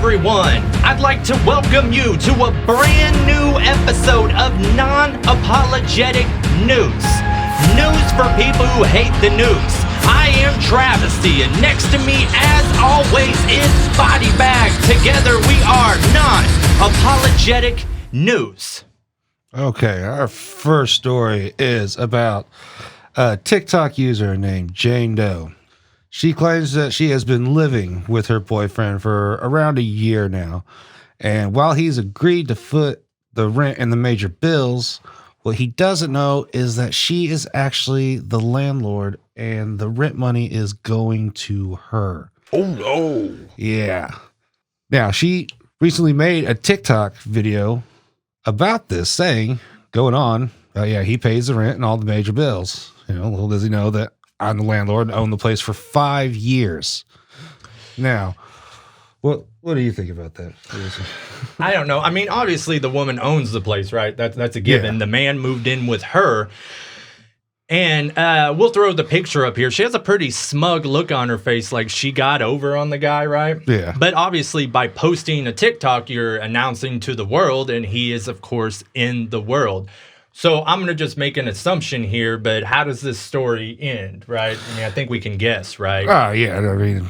everyone. I'd like to welcome you to a brand new episode of Non-Apologetic News. News for people who hate the news. I am Travisty, and next to me, as always, is Body Bag. Together we are Non-Apologetic News. Okay, our first story is about a TikTok user named Jane Doe. She claims that she has been living with her boyfriend for around a year now. And while he's agreed to foot the rent and the major bills, what he doesn't know is that she is actually the landlord and the rent money is going to her. Oh, no. Yeah. Now, she recently made a TikTok video about this saying, going on, he pays the rent and all the major bills. Little does he know that I'm the landlord and own the place for 5 years. Now, what do you think about that? I don't know. I mean, obviously the woman owns the place, right? That's a given. Yeah. The man moved in with her. And we'll throw the picture up here. She has a pretty smug look on her face, like she got over on the guy, right? Yeah. But obviously by posting a TikTok, you're announcing to the world, and he is, of course, in the world. So I'm going to just make an assumption here, but how does this story end, right? I mean, I think we can guess, right? Oh, yeah. I mean,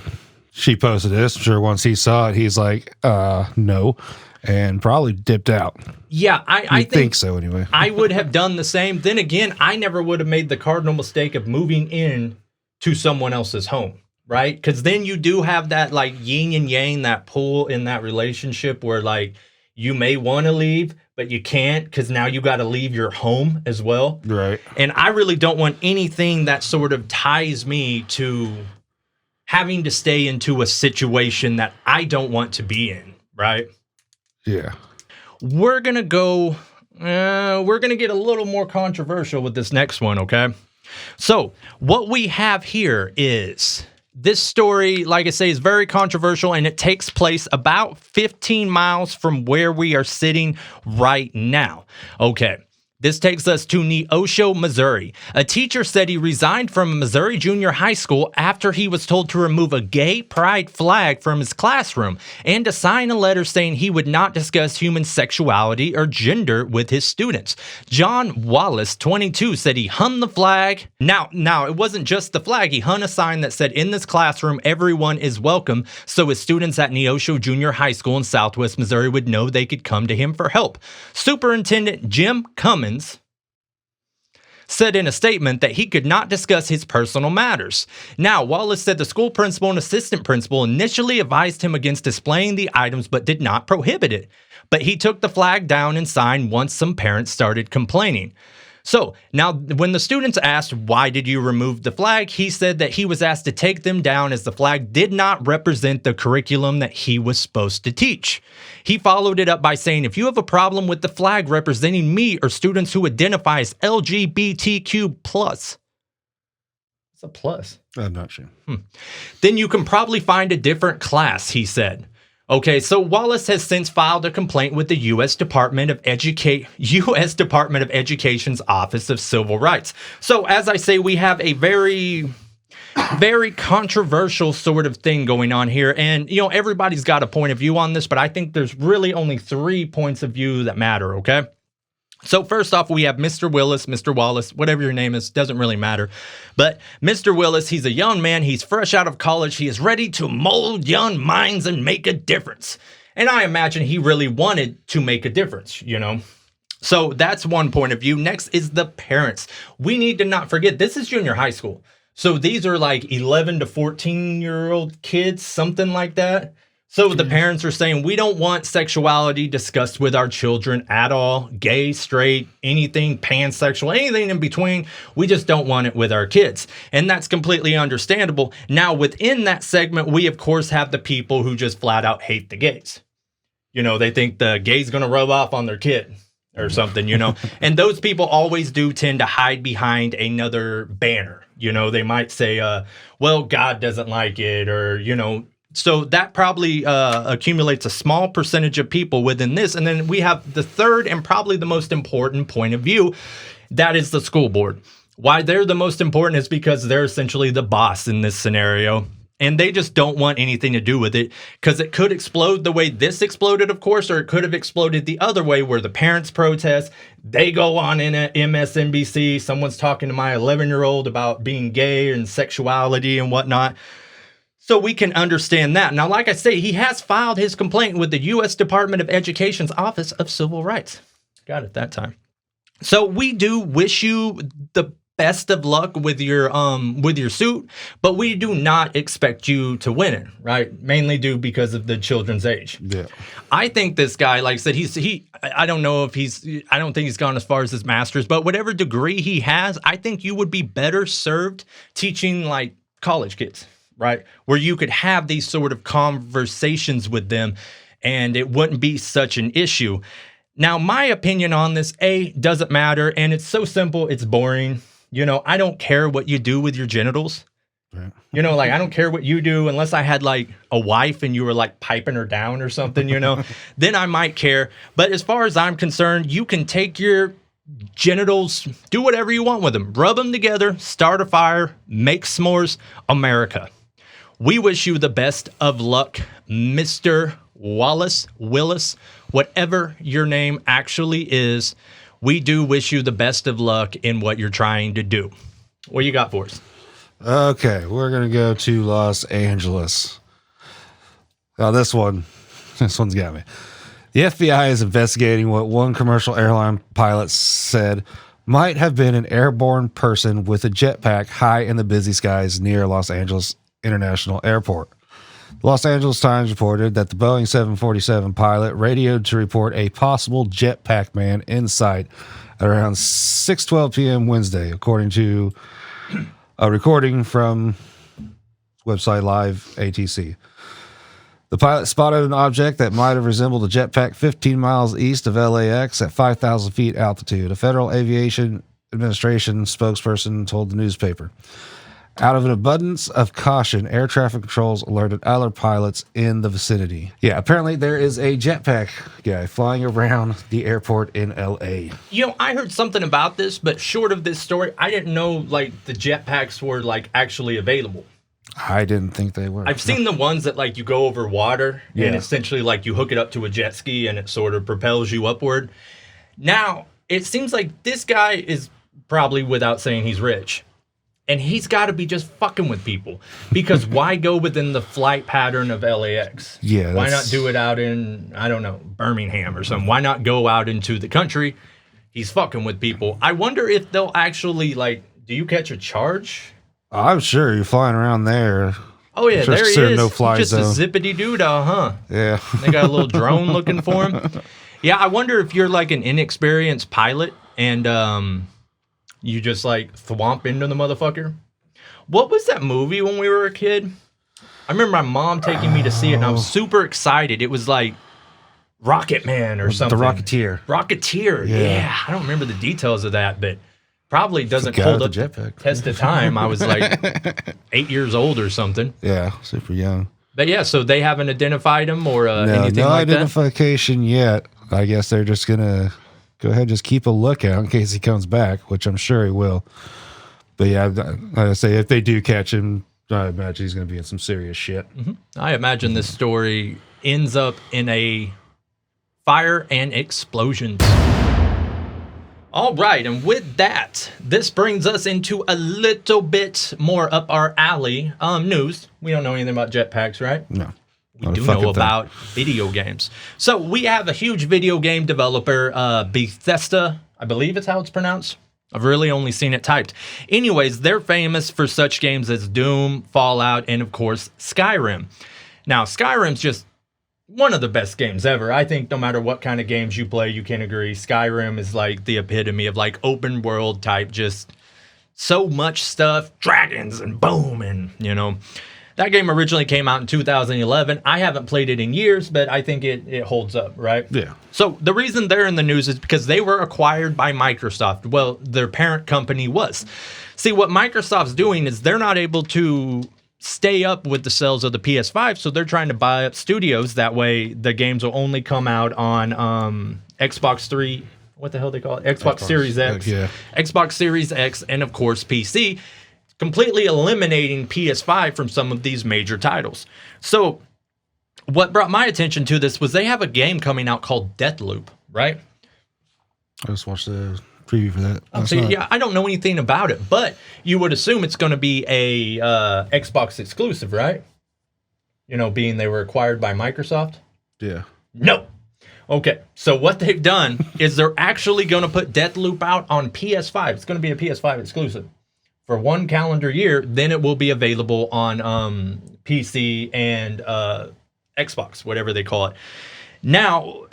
she posted this. I'm sure once he saw it, he's like, no, and probably dipped out. Yeah, I think so anyway. I would have done the same. Then again, I never would have made the cardinal mistake of moving in to someone else's home, right? Because then you do have that like yin and yang, that pull in that relationship where like you may want to leave, but you can't because now you got to leave your home as well. Right. And I really don't want anything that sort of ties me to having to stay into a situation that I don't want to be in, right? Yeah. We're going to get a little more controversial with this next one, okay? So what we have here is this story, like I say, is very controversial, and it takes place about 15 miles from where we are sitting right now. Okay. This takes us to Neosho, Missouri. A teacher said he resigned from a Missouri junior high school after he was told to remove a gay pride flag from his classroom and to sign a letter saying he would not discuss human sexuality or gender with his students. John Wallace, 22, said he hung the flag. Now, it wasn't just the flag. He hung a sign that said, "In this classroom, everyone is welcome," so his students at Neosho Junior High School in Southwest Missouri would know they could come to him for help. Superintendent Jim Cummins said in a statement that he could not discuss his personal matters. Now, Wallace said the school principal and assistant principal initially advised him against displaying the items but did not prohibit it. But he took the flag down and signed once some parents started complaining. So, now, when the students asked, why did you remove the flag, he said that he was asked to take them down as the flag did not represent the curriculum that he was supposed to teach. He followed it up by saying, if you have a problem with the flag representing me or students who identify as LGBTQ+, what's a plus? I'm not sure. Then you can probably find a different class, he said. Okay, so Wallace has since filed a complaint with the U.S. Department of Education's Office of Civil Rights. So, as I say, we have a very, very controversial sort of thing going on here. And, everybody's got a point of view on this, but I think there's really only 3 points of view that matter, okay? So first off, we have Mr. Willis, Mr. Wallace, whatever your name is, doesn't really matter. But Mr. Willis, he's a young man. He's fresh out of college. He is ready to mold young minds and make a difference. And I imagine he really wanted to make a difference, So that's one point of view. Next is the parents. We need to not forget, this is junior high school. So these are like 11 to 14-year-old kids, something like that. So the parents are saying, we don't want sexuality discussed with our children at all. Gay, straight, anything, pansexual, anything in between. We just don't want it with our kids. And that's completely understandable. Now, within that segment, we, of course, have the people who just flat out hate the gays. They think the gay's going to rub off on their kid or something, And those people always do tend to hide behind another banner. They might say, well, God doesn't like it or, So that probably accumulates a small percentage of people within this. And then we have the third and probably the most important point of view. That is the school board. Why they're the most important is because they're essentially the boss in this scenario. and they just don't want anything to do with it because it could explode the way this exploded, of course, or it could have exploded the other way where the parents protest. They go on in a MSNBC. Someone's talking to my 11-year-old about being gay and sexuality and whatnot. So we can understand that. Now, like I say, he has filed his complaint with the U.S. Department of Education's Office of Civil Rights. Got it that time. So we do wish you the best of luck with your suit, but we do not expect you to win it, right? Mainly due because of the children's age. Yeah. I think this guy, like I said, I don't know if I don't think he's gone as far as his master's, but whatever degree he has, I think you would be better served teaching like college kids, right? Where you could have these sort of conversations with them and it wouldn't be such an issue. Now, my opinion on this, doesn't matter, and it's so simple, it's boring. You know, I don't care what you do with your genitals. Right. You know, like, I don't care what you do unless I had, like, a wife and you were, like, piping her down or something, you know. Then I might care. But as far as I'm concerned, you can take your genitals, do whatever you want with them. Rub them together, start a fire, make s'mores, America. We wish you the best of luck, Mr. Willis, whatever your name actually is. We do wish you the best of luck in what you're trying to do. What you got for us? Okay, we're going to go to Los Angeles. Now, this one's got me. The FBI is investigating what one commercial airline pilot said might have been an airborne person with a jetpack high in the busy skies near Los Angeles International Airport. The Los Angeles Times reported that the Boeing 747 pilot radioed to report a possible jetpack man in sight at around 6:12 p.m. Wednesday, according to a recording from website Live ATC. The pilot spotted an object that might have resembled a jetpack 15 miles east of LAX at 5,000 feet altitude, a Federal Aviation Administration spokesperson told the newspaper. Out of an abundance of caution, air traffic controls alerted other pilots in the vicinity. Yeah, apparently there is a jetpack guy flying around the airport in LA. You know, I heard something about this, but short of this story, I didn't know, like, the jetpacks were, like, actually available. I didn't think they were. I've seen the ones that, like, you go over water, and essentially, like, you hook it up to a jet ski, and it sort of propels you upward. Now, it seems like this guy is probably, without saying he's rich, and he's got to be just fucking with people, because why go within the flight pattern of LAX? Yeah. Why not do it out in, I don't know, Birmingham or something? Why not go out into the country? He's fucking with people. I wonder if they'll actually, like, do you catch a charge? I'm sure you're flying around there. Oh, yeah, sure there he is. No-fly just zone. a zippity doodah, huh? Yeah. They got a little drone looking for him. Yeah, I wonder if you're like an inexperienced pilot and you just like thwomp into the motherfucker. What was that movie when we were a kid? I remember my mom taking me to see it, and I was super excited. It was like Rocket Man or something. The Rocketeer. Rocketeer, yeah. I don't remember the details of that, but probably doesn't hold up the test of time. I was like 8 years old or something. Yeah, super young. But yeah, so they haven't identified him or anything no like that? No identification yet. I guess they're just going to go ahead and just keep a lookout in case he comes back, which I'm sure he will. But yeah, like I say, if they do catch him, I imagine he's going to be in some serious shit. Mm-hmm. I imagine this story ends up in a fire and explosions. All right, and with that, this brings us into a little bit more up our alley news. We don't know anything about jetpacks, right? No. We do know about video games. So we have a huge video game developer, Bethesda, I believe it's how it's pronounced. I've really only seen it typed. Anyways, they're famous for such games as Doom, Fallout, and of course, Skyrim. Now, Skyrim's just one of the best games ever. I think no matter what kind of games you play, you can agree. Skyrim is like the epitome of like open world type, just so much stuff, dragons and boom, and you know. That game originally came out in 2011. I haven't played it in years, but I think it holds up, right? Yeah. So the reason they're in the news is because they were acquired by Microsoft. Well, their parent company was. See, what Microsoft's doing is they're not able to stay up with the sales of the PS5, so they're trying to buy up studios. That way, the games will only come out on Xbox 3. What the hell they call it? Xbox Series X. Yeah. Xbox Series X, and of course, PC. completely eliminating PS5 from some of these major titles. So what brought my attention to this was they have a game coming out called Deathloop, right? I just watched the preview for that. Yeah, I don't know anything about it, but you would assume it's going to be a Xbox exclusive, right? You know, being they were acquired by Microsoft. Yeah. No. Okay, so what they've done is they're actually going to put Deathloop out on PS5. It's going to be a PS5 exclusive for 1 calendar year. Then it will be available on PC and Xbox, whatever they call it. Now,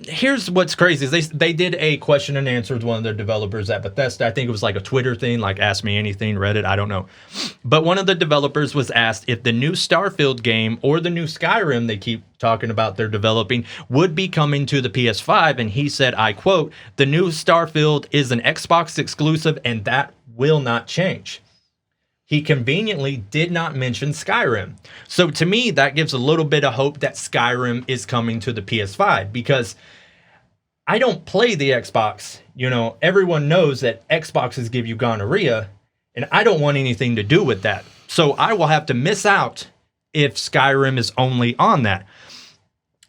here's what's crazy is they did a question and answer with one of their developers at Bethesda. I think it was like a Twitter thing, like Ask Me Anything, Reddit, I don't know. But one of the developers was asked if the new Starfield game or the new Skyrim they keep talking about they're developing would be coming to the PS5. And he said, I quote, "The new Starfield is an Xbox exclusive and that will not change." He conveniently did not mention Skyrim. So to me, that gives a little bit of hope that Skyrim is coming to the PS5 because I don't play the Xbox. You know, everyone knows that Xboxes give you gonorrhea, and I don't want anything to do with that. So I will have to miss out if Skyrim is only on that.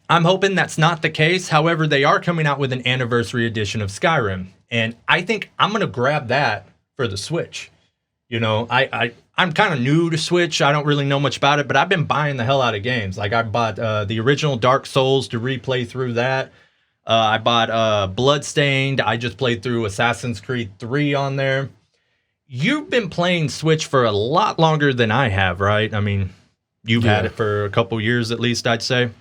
I'm hoping that's not the case. However, they are coming out with an anniversary edition of Skyrim, and I think I'm going to grab that for the Switch. You know, I'm kind of new to Switch. I don't really know much about it, but I've been buying the hell out of games. Like I bought the original Dark Souls to replay through that. I bought Bloodstained. I just played through Assassin's Creed 3 on there. You've been playing Switch for a lot longer than I have, right? I mean, you've had it for a couple years at least, I'd say.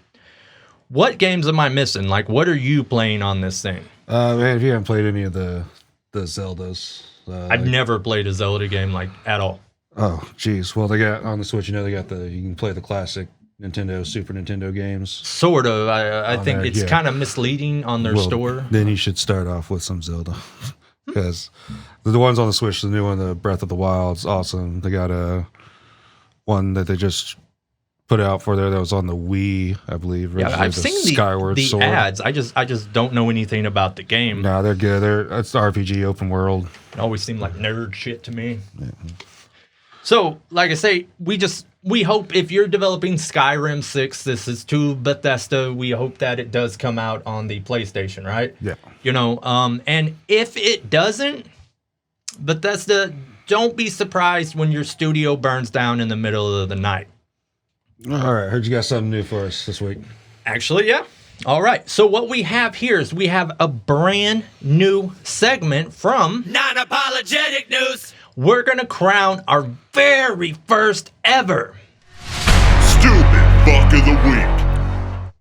What games am I missing? Like, what are you playing on this thing? Man, if you haven't played any of the Zeldas... I've never played a Zelda game like at all. Oh, geez. Well, they got on the Switch, you know, they got you can play the classic Nintendo, Super Nintendo games. Sort of. I think it's kind of misleading on their store. Then you should start off with some Zelda. Because the ones on the Switch, the new one, the Breath of the Wild's awesome. They got one that they just put out for there that was on the Wii, I believe. Yeah, I've seen the Sword. ads. I just don't know anything about the game. No, they're good. It's the RPG open world. It always seemed like nerd shit to me. Yeah. So, like I say, we hope if you're developing Skyrim 6, this is to Bethesda, we hope that it does come out on the PlayStation, right? Yeah. You know, and if it doesn't, Bethesda, don't be surprised when your studio burns down in the middle of the night. All right, heard you got something new for us this week. Actually, yeah. All right, so what we have here is we have a brand new segment from Non-Apologetic News. We're going to crown our very first ever Stupid Fuck of the Week.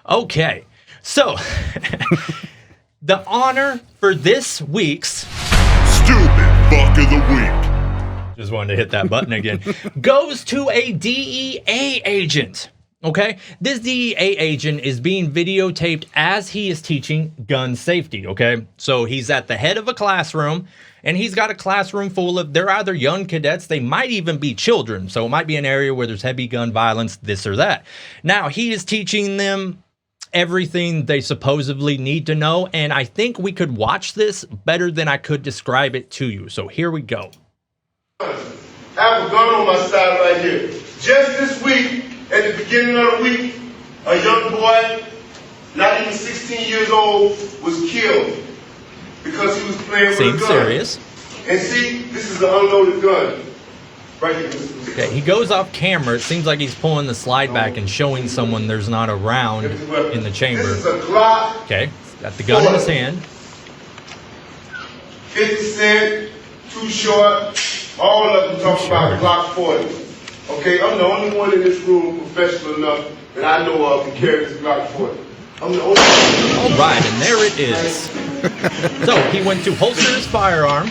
Okay, so the honor for this week's Stupid Fuck of the Week. Just wanted to hit that button again. Goes to a DEA agent. Okay? This DEA agent is being videotaped as he is teaching gun safety. Okay? So he's at the head of a classroom, and he's got a classroom full of, they're either young cadets, they might even be children. So it might be an area where there's heavy gun violence, this or that. Now, he is teaching them everything they supposedly need to know, and I think we could watch this better than I could describe it to you. So here we go. I have a gun on my side right here. Just this week, at the beginning of the week, a young boy, not even 16 years old, was killed because he was playing with a gun. Seems serious. And see, this is an unloaded gun. Right here. Okay, he goes off camera. It seems like he's pulling the slide back and showing someone there's not a round in the chamber. This is a Glock. Okay, got the gun in his hand. 50 Cent, Too Short, all of them talk about Glock 40. Okay, I'm the only one in this room professional enough that I know of to carry this Glock 40. I'm the only one. All right, and there it is. So he went to holster his firearm.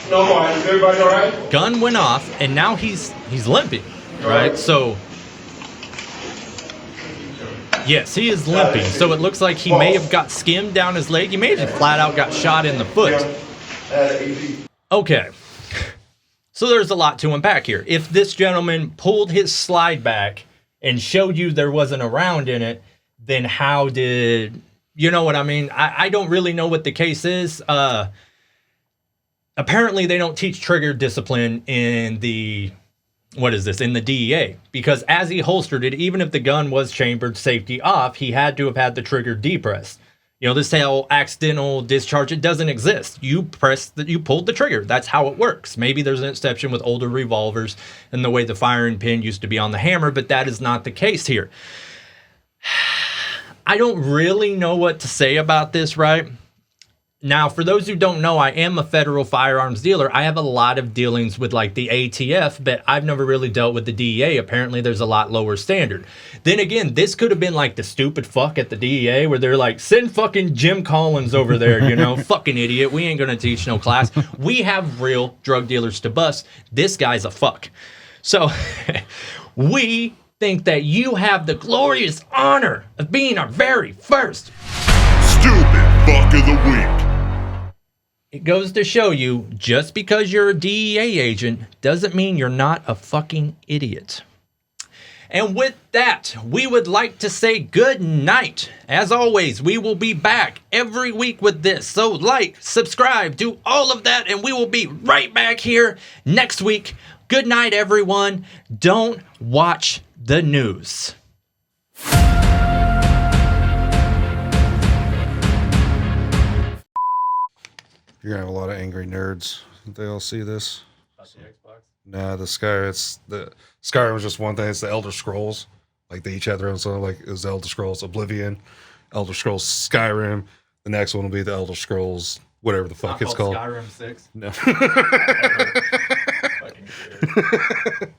No more. Is everybody all right? Gun went off, and now he's limping. Right? So yes, he is limping. So it looks like he may have got skimmed down his leg. He may have flat out got shot in the foot. Okay. So there's a lot to unpack here. If this gentleman pulled his slide back and showed you there wasn't a round in it, then how did... You know what I mean? I don't really know what the case is. apparently they don't teach trigger discipline in the in the DEA, because as he holstered it, even if the gun was chambered safety off, he had to have had the trigger depressed. You know, this whole accidental discharge, it doesn't exist. You pulled the trigger. That's how it works. Maybe there's an exception with older revolvers and the way the firing pin used to be on the hammer, but that is not the case here. I don't really know what to say about this, right? Now, for those who don't know, I am a federal firearms dealer. I have a lot of dealings with like the ATF, but I've never really dealt with the DEA. Apparently, there's a lot lower standard. Then again, this could have been like the stupid fuck at the DEA where they're like, send fucking Jim Collins over there, you know, fucking idiot. We ain't going to teach no class. We have real drug dealers to bust. This guy's a fuck. So we think that you have the glorious honor of being our very first Stupid fuck of the week. It goes to show you, just because you're a DEA agent doesn't mean you're not a fucking idiot. And with that, we would like to say good night. As always, we will be back every week with this. So like, subscribe, do all of that, and we will be right back here next week. Good night, everyone. Don't watch the news. You're gonna have a lot of angry nerds. They all see this. Not the Xbox. Nah, the Skyrim was just one thing. It's the Elder Scrolls. Like they each had their own song. Like it was the Elder Scrolls Oblivion, Elder Scrolls Skyrim. The next one will be the Elder Scrolls whatever the fuck it's called. Skyrim 6. No. Fucking